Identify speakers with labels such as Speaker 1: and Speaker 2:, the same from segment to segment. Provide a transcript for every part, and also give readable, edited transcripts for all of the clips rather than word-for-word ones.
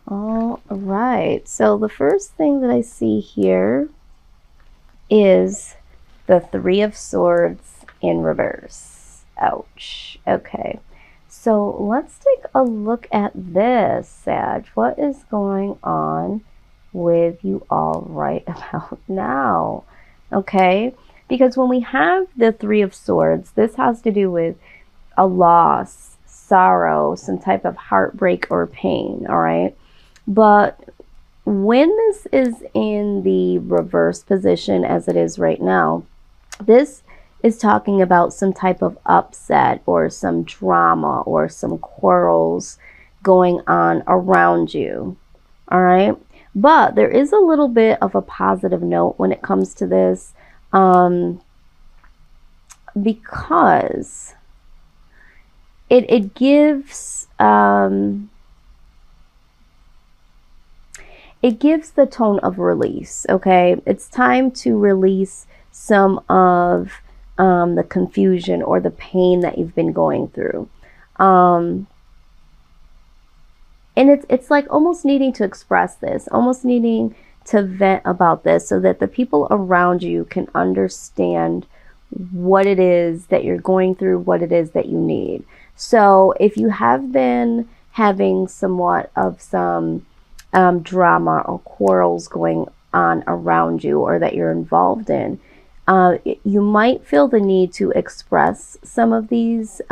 Speaker 1: All right, so the first thing that I see here is the Three of Swords in reverse. Ouch. Okay, so let's take a look at this, Sag. What is going on with you all right about now? Okay, because when we have the Three of Swords, this has to do with a loss, sorrow, some type of heartbreak or pain, all right? But when this is in the reverse position as it is right now, this is talking about some type of upset or some drama or some quarrels going on around you, all right? But there is a little bit of a positive note when it comes to this, because it gives it gives the tone of release. Okay, it's time to release some of the confusion or the pain that you've been going through, and it's like almost needing to express this, almost needing to vent about this, so that the people around you can understand what it is that you're going through, what it is that you need. So if you have been having somewhat of some drama or quarrels going on around you, or that you're involved in, you might feel the need to express some of these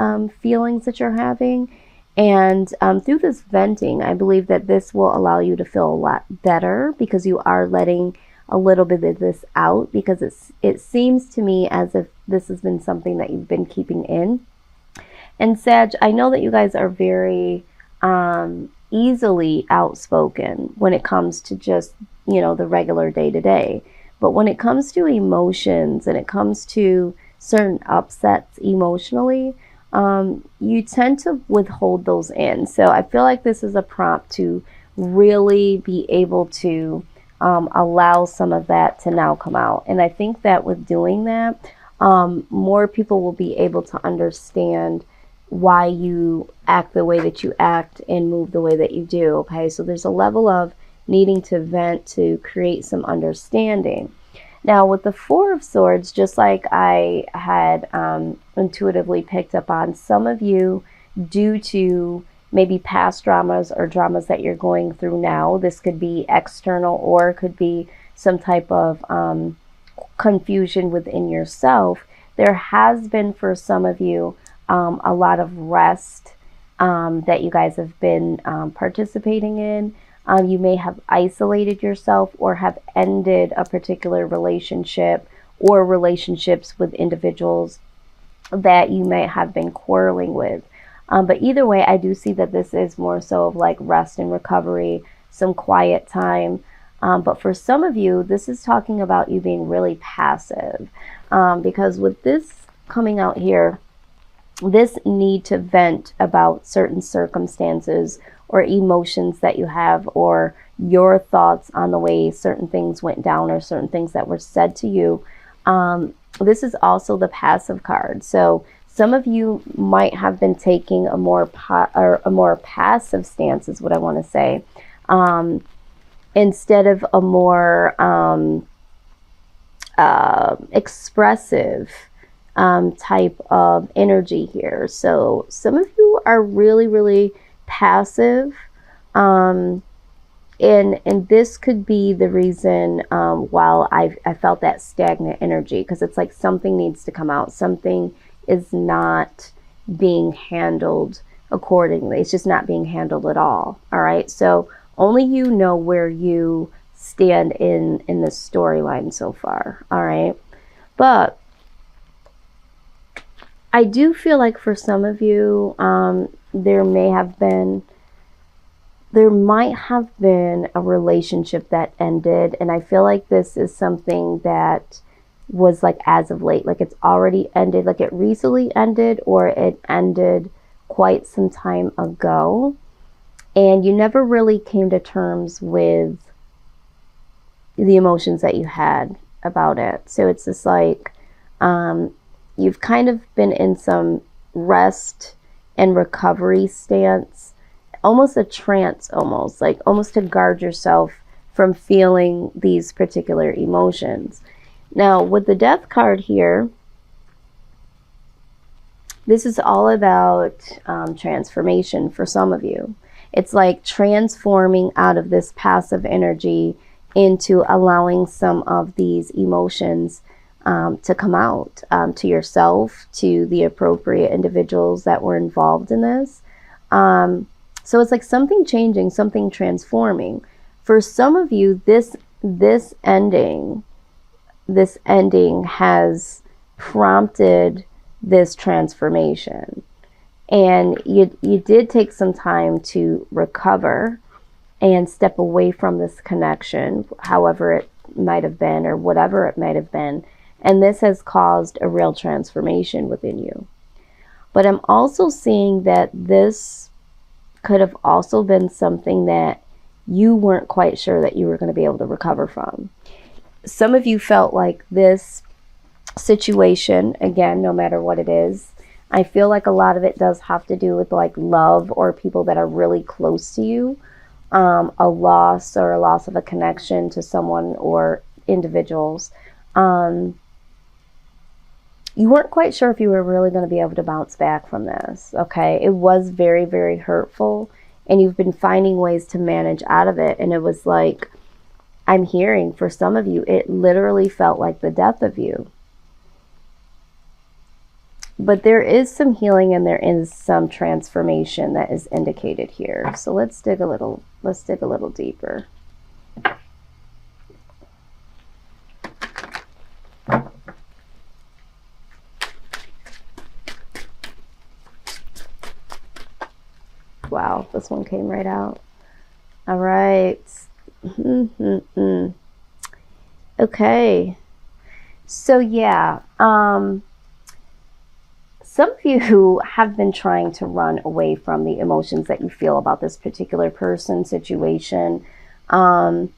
Speaker 1: feelings that you're having. And through this venting, I believe that this will allow you to feel a lot better, because you are letting a little bit of this out, because it seems to me as if this has been something that you've been keeping in. And Sag, I know that you guys are very easily outspoken when it comes to just, the regular day to day. But when it comes to emotions and it comes to certain upsets emotionally, you tend to withhold those in. So I feel like this is a prompt to really be able to allow some of that to now come out. And I think that with doing that, more people will be able to understand why you act the way that you act and move the way that you do. Okay, so there's a level of needing to vent to create some understanding. Now with the Four of Swords, just like I had intuitively picked up on, some of you, due to maybe past dramas or dramas that you're going through now, this could be external or it could be some type of confusion within yourself. There has been, for some of you, a lot of rest that you guys have been participating in. You may have isolated yourself or have ended a particular relationship or relationships with individuals that you may have been quarreling with. But either way, I do see that this is more so of like rest and recovery, some quiet time. But for some of you, this is talking about you being really passive, because with this coming out here, this need to vent about certain circumstances or emotions that you have, or your thoughts on the way certain things went down or certain things that were said to you. This is also the passive card. So some of you might have been taking a more passive stance, is what I want to say, instead of a more expressive type of energy here. So some of you are really, really passive, and this could be the reason why I felt that stagnant energy, because it's like something needs to come out. Something is not being handled accordingly. It's just not being handled at all. All right. So only you know where you stand in this storyline so far. All right. But I do feel like for some of you, there might have been a relationship that ended, and I feel like this is something that was like as of late, like it's already ended, like it recently ended, or it ended quite some time ago, and you never really came to terms with the emotions that you had about it. So it's just like you've kind of been in some rest and recovery stance almost a trance, almost to guard yourself from feeling these particular emotions. Now, with the Death card here, this is all about transformation for some of you. It's like transforming out of this passive energy into allowing some of these emotions to come out to yourself, to the appropriate individuals that were involved in this. So it's like something changing, something transforming. For some of you, this ending has prompted this transformation. And you did take some time to recover and step away from this connection, however it might have been or whatever it might have been. And this has caused a real transformation within you. But I'm also seeing that this could have also been something that you weren't quite sure that you were going to be able to recover from. Some of you felt like this situation, again, no matter what it is, I feel like a lot of it does have to do with like love or people that are really close to you, a loss of a connection to someone or individuals. You weren't quite sure if you were really going to be able to bounce back from this, okay? It was very, very hurtful, and you've been finding ways to manage out of it. And it was like, I'm hearing for some of you, it literally felt like the death of you. But there is some healing and there is some transformation that is indicated here. So let's dig a little deeper. Wow, this one came right out. All right. Okay. So yeah, some of you have been trying to run away from the emotions that you feel about this particular person, situation. And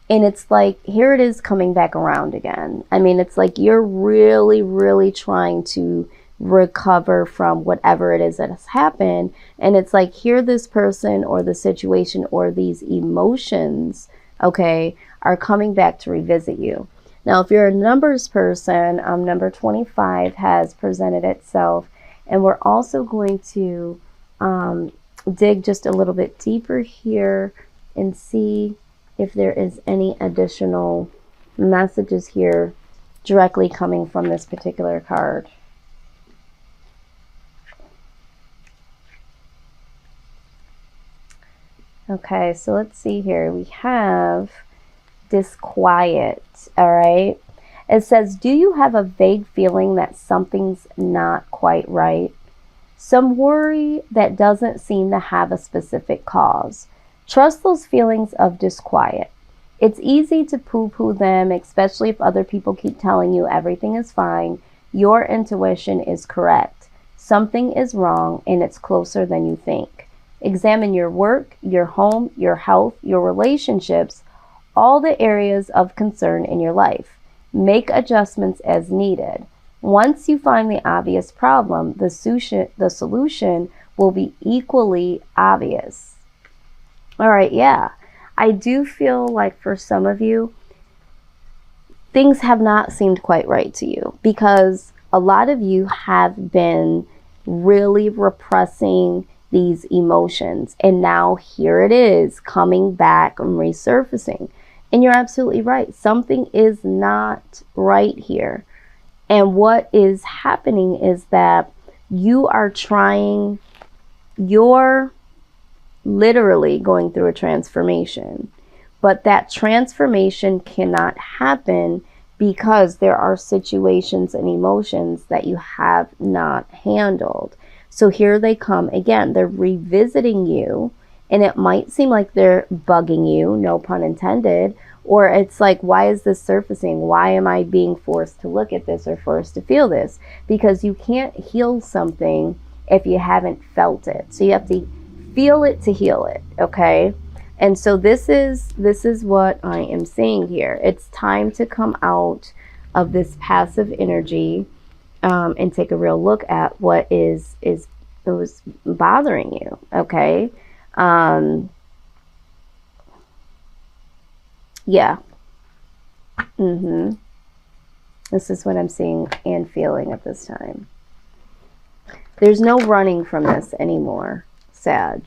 Speaker 1: it's like, here it is coming back around again. I mean, it's like you're really, really trying to recover from whatever it is that has happened. And it's like, here this person or the situation or these emotions, okay, are coming back to revisit you. Now, if you're a numbers person, number 25 has presented itself. And we're also going to dig just a little bit deeper here and see if there is any additional messages here directly coming from this particular card. Okay, so let's see here. We have disquiet, all right? It says, do you have a vague feeling that something's not quite right? Some worry that doesn't seem to have a specific cause. Trust those feelings of disquiet. It's easy to poo-poo them, especially if other people keep telling you everything is fine. Your intuition is correct. Something is wrong and it's closer than you think. Examine your work, your home, your health, your relationships, all the areas of concern in your life. Make adjustments as needed. Once you find the obvious problem, the solution will be equally obvious. All right, yeah. I do feel like for some of you, things have not seemed quite right to you because a lot of you have been really repressing these emotions. And now here it is coming back and resurfacing. And you're absolutely right. Something is not right here. And what is happening is that you're literally going through a transformation. But that transformation cannot happen because there are situations and emotions that you have not handled. So here they come again. They're revisiting you, and it might seem like they're bugging you, no pun intended, or it's like, why is this surfacing? Why am I being forced to look at this or forced to feel this? Because you can't heal something if you haven't felt it. So you have to feel it to heal it, okay? And so this is what I am seeing here. It's time to come out of this passive energy and take a real look at what was bothering you, okay? Yeah. This is what I'm seeing and feeling at this time. There's no running from this anymore, Sag.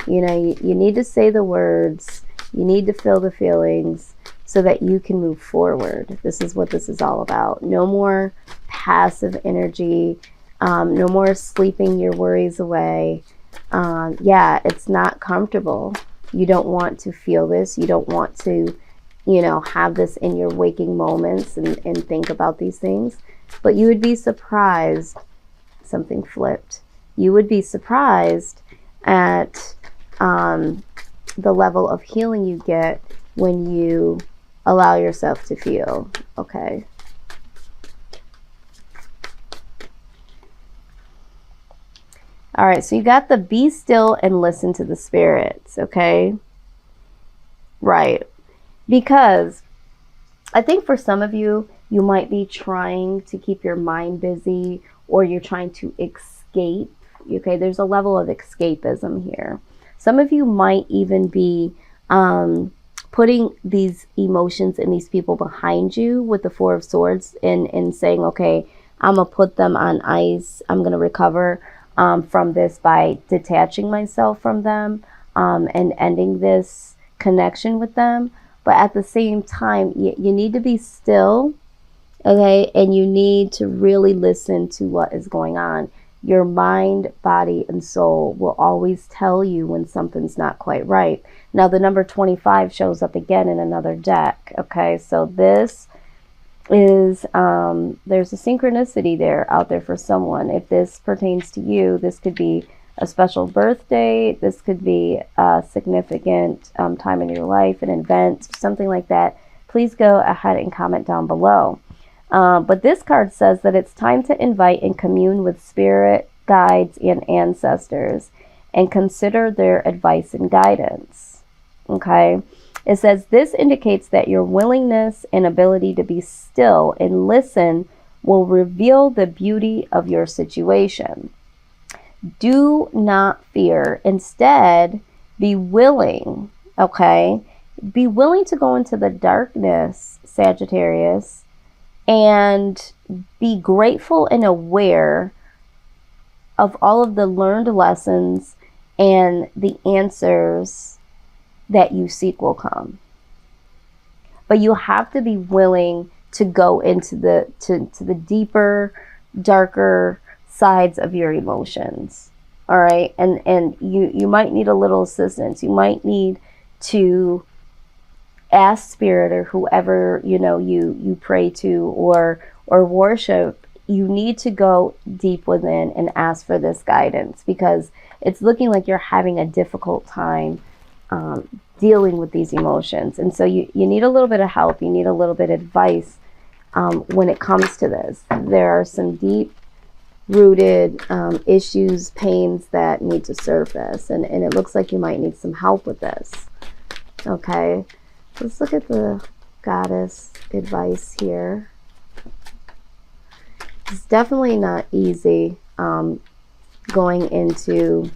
Speaker 1: You know, you need to say the words. You need to feel the feelings so that you can move forward. This is what this is all about. No more passive energy. No more sleeping your worries away. Yeah, it's not comfortable. You don't want to feel this. You don't want to, you know, have this in your waking moments and think about these things. But you would be surprised. Something flipped. You would be surprised at the level of healing you get when you allow yourself to feel. Okay. All right, so you got the be still and listen to the spirits, okay? Right. Because I think for some of you, you might be trying to keep your mind busy, or you're trying to escape. Okay, there's a level of escapism here. Some of you might even be putting these emotions and these people behind you with the Four of Swords and saying, okay, I'm going to put them on ice. I'm going to recover from this by detaching myself from them and ending this connection with them. But at the same time, you need to be still, okay? And you need to really listen to what is going on. Your mind, body, and soul will always tell you when something's not quite right. Now, the number 25 shows up again in another deck, okay? So this is, there's a synchronicity there out there for someone. If this pertains to you, this could be a special birthday. This could be a significant time in your life, an event, something like that. Please go ahead and comment down below. But this card says that it's time to invite and commune with spirit, guides, and ancestors and consider their advice and guidance. Okay? It says this indicates that your willingness and ability to be still and listen will reveal the beauty of your situation. Do not fear. Instead, be willing, okay? Be willing to go into the darkness, Sagittarius, and be grateful and aware of all of the learned lessons and the answers that you seek will come. But you have to be willing to go into the to the deeper, darker sides of your emotions. All right? And you might need a little assistance. You might need to ask spirit or whoever, you know, you pray to or worship. You need to go deep within and ask for this guidance, because it's looking like you're having a difficult time dealing with these emotions. And so you need a little bit of help. You need a little bit of advice when it comes to this. There are some deep rooted issues, pains that need to surface. And it looks like you might need some help with this. Okay. Let's look at the goddess advice here. It's definitely not easy going into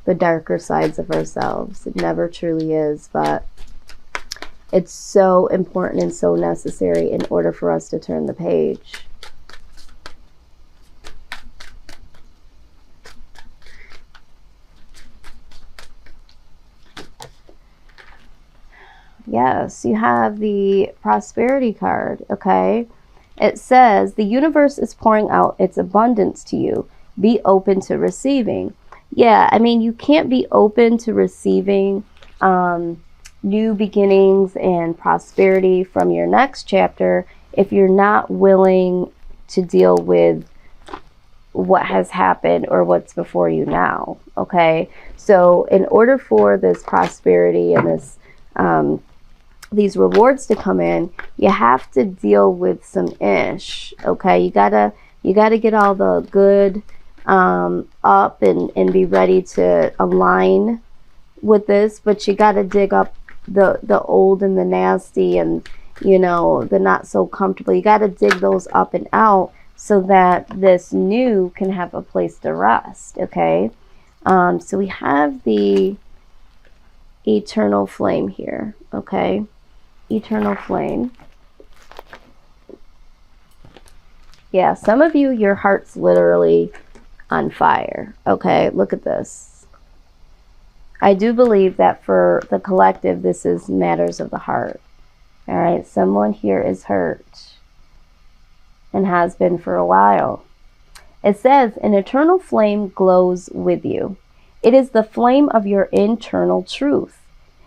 Speaker 1: the darker sides of ourselves. It never truly is, but it's so important and so necessary in order for us to turn the page. Yes, you have the prosperity card, okay? It says, the universe is pouring out its abundance to you. Be open to receiving. Yeah, I mean, you can't be open to receiving new beginnings and prosperity from your next chapter if you're not willing to deal with what has happened or what's before you now, okay? So in order for this prosperity and this these rewards to come in, you have to deal with some ish, okay? You gotta get all the good up and be ready to align with this, but you gotta dig up the old and the nasty and, you know, the not so comfortable. You gotta dig those up and out so that this new can have a place to rest, okay? So we have the eternal flame here, okay? Eternal flame. Yeah, some of you, your heart's literally on fire, okay? Look at this. I do believe that for the collective, this is matters of the heart, all right? Someone here is hurt and has been for a while. It says, an eternal flame glows with you. It is the flame of your internal truth.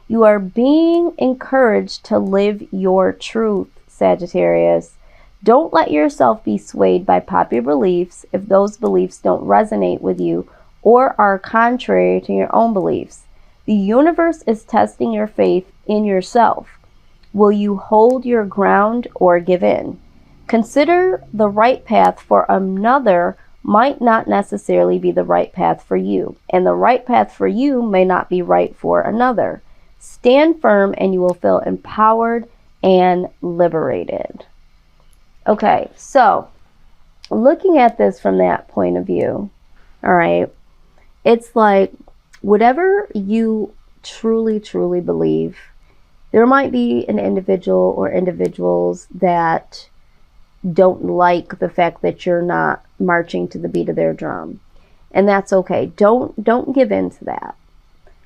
Speaker 1: You are being encouraged to live your truth, Sagittarius. Don't let yourself be swayed by popular beliefs if those beliefs don't resonate with you or are contrary to your own beliefs. The universe is testing your faith in yourself. Will you hold your ground or give in? Consider the right path for another might not necessarily be the right path for you, and the right path for you may not be right for another. Stand firm and you will feel empowered and liberated. Okay, so looking at this from that point of view, all right, it's like whatever you truly, truly believe, there might be an individual or individuals that don't like the fact that you're not marching to the beat of their drum. And that's okay. Don't give in to that.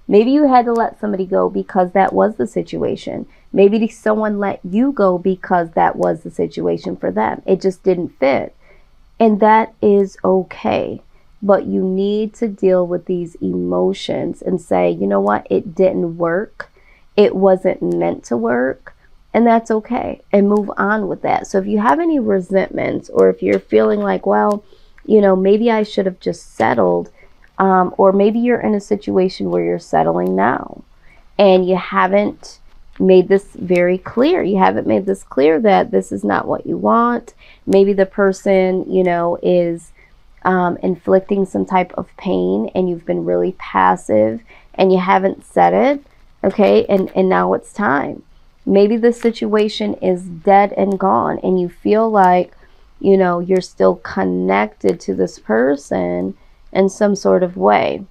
Speaker 1: Maybe you had to let somebody go because that was the situation. Maybe someone let you go because that was the situation for them. It just didn't fit. And that is okay. But you need to deal with these emotions and say, you know what? It didn't work. It wasn't meant to work. And that's okay. And move on with that. So if you have any resentments, or if you're feeling like, well, you know, maybe I should have just settled, or maybe you're in a situation where you're settling now and you haven't made this very clear. You haven't made this clear that this is not what you want. Maybe the person, you know, is inflicting some type of pain and you've been really passive and you haven't said it. Okay. And now it's time. Maybe the situation is dead and gone and you feel like, you know, you're still connected to this person in some sort of way.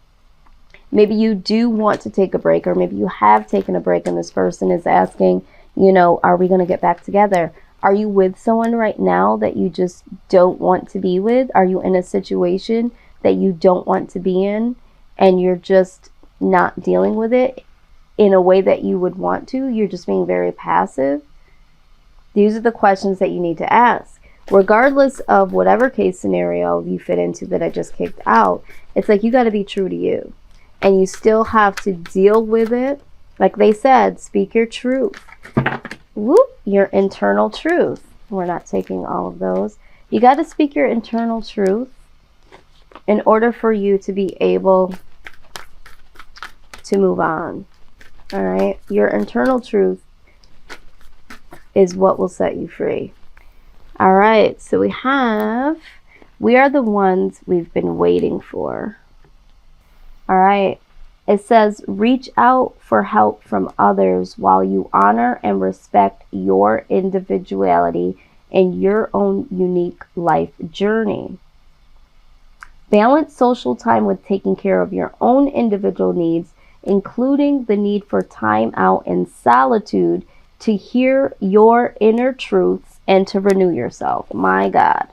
Speaker 1: Maybe you do want to take a break, or maybe you have taken a break and this person is asking, you know, are we going to get back together? Are you with someone right now that you just don't want to be with? Are you in a situation that you don't want to be in and you're just not dealing with it in a way that you would want to? You're just being very passive. These are the questions that you need to ask. Regardless of whatever case scenario you fit into that I just kicked out, it's like you got to be true to you. And you still have to deal with it. Like they said, speak your truth. Whoop, your internal truth. We're not taking all of those. You got to speak your internal truth in order for you to be able to move on. All right? Your internal truth is what will set you free. All right, so we are the ones we've been waiting for. All right, it says, reach out for help from others while you honor and respect your individuality and your own unique life journey. Balance social time with taking care of your own individual needs, including the need for time out in solitude to hear your inner truths and to renew yourself. My God.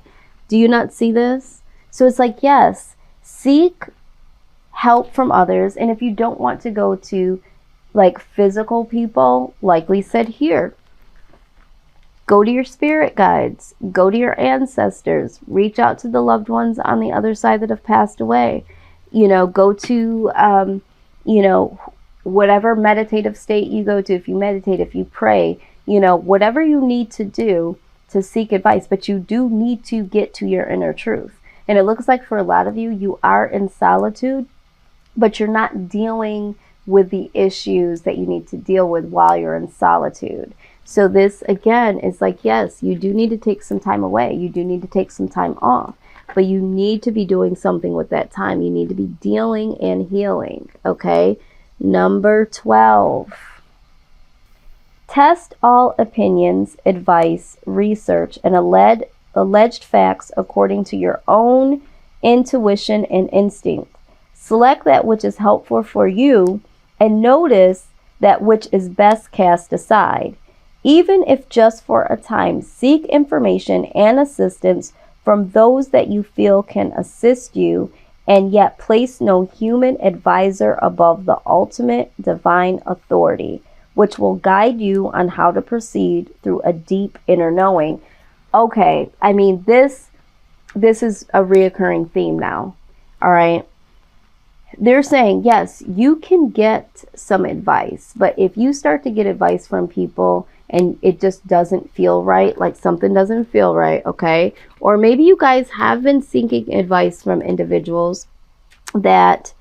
Speaker 1: Do you not see this? So it's like, yes, seek help from others. And if you don't want to go to like physical people, like we said here, go to your spirit guides, go to your ancestors, reach out to the loved ones on the other side that have passed away. You know, go to, you know, whatever meditative state you go to. If you meditate, if you pray, you know, whatever you need to do to seek advice, but you do need to get to your inner truth. And it looks like for a lot of you, you are in solitude, but you're not dealing with the issues that you need to deal with while you're in solitude. So this, again, is like, yes, you do need to take some time away. You do need to take some time off, but you need to be doing something with that time. You need to be dealing and healing, okay? Number 12. Test all opinions, advice, research, and alleged facts according to your own intuition and instinct. Select that which is helpful for you and notice that which is best cast aside. Even if just for a time, seek information and assistance from those that you feel can assist you, and yet place no human advisor above the ultimate divine authority, which will guide you on how to proceed through a deep inner knowing. Okay, I mean, this is a reoccurring theme now. All right. They're saying, yes, you can get some advice, but if you start to get advice from people and it just doesn't feel right, like something doesn't feel right, okay? Or maybe you guys have been seeking advice from individuals that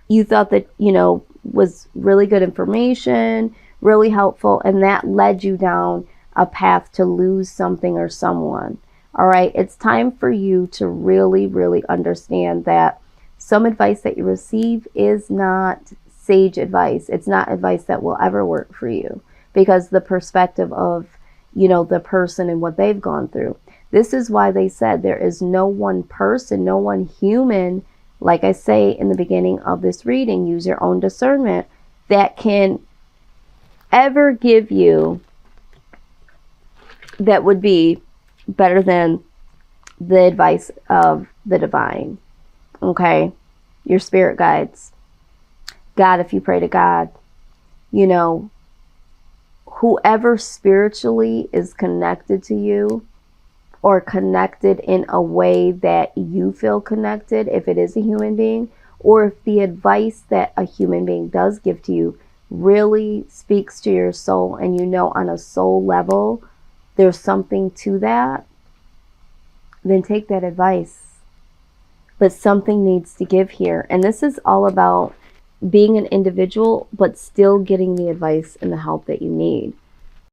Speaker 1: you thought that, you know, was really good information, really helpful, and that led you down a path to lose something or someone. All right, it's time for you to really, really understand that some advice that you receive is not sage advice. It's not advice that will ever work for you because the perspective of, you know, the person and what they've gone through. This is why they said there is no one person, no one human, like I say in the beginning of this reading, use your own discernment, that can ever give you that would be better than the advice of the divine. Okay, your spirit guides. God, if you pray to God, you know, whoever spiritually is connected to you or connected in a way that you feel connected, if it is a human being, or if the advice that a human being does give to you really speaks to your soul and you know on a soul level there's something to that, then take that advice. But something needs to give here. And this is all about being an individual, but still getting the advice and the help that you need.